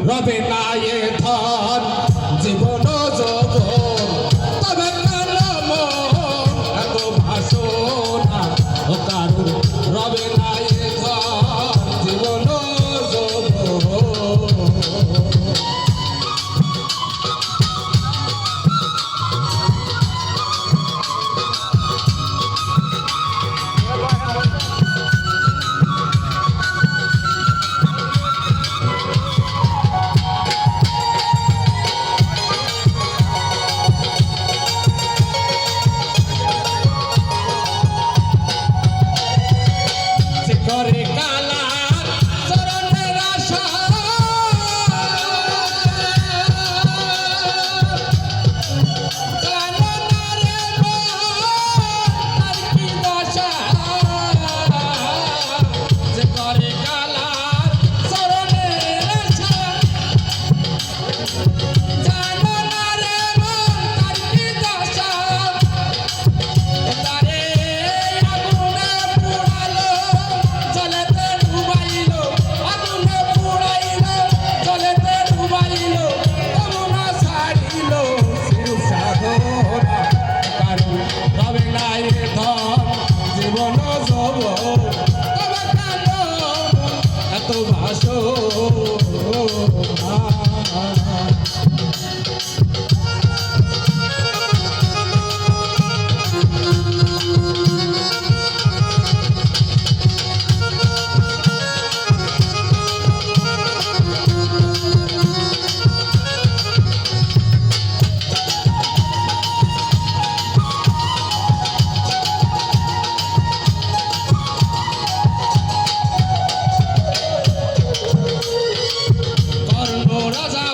রবে না এ ধন জীবন যৌবন তবে কেন মন এত বাসনা ও কারু রবে না এ ধন জীবন যৌবন করে কালার চরণের আশা জানো না রে তার কি দশা যে করে কালার চরণের আশা জানো না রে তার কি দশা তারে আগুনে পুড়ালো জলেতে ডুবাইলো আগুনে পুড়াইলো জলেতে ডুবাইলো তরুণা ছাড়িলো শিরু সাধনা কারু রবে না এ ধন জীবন যৌবন তবে কেন এত বাসনা কর্ণ রাজা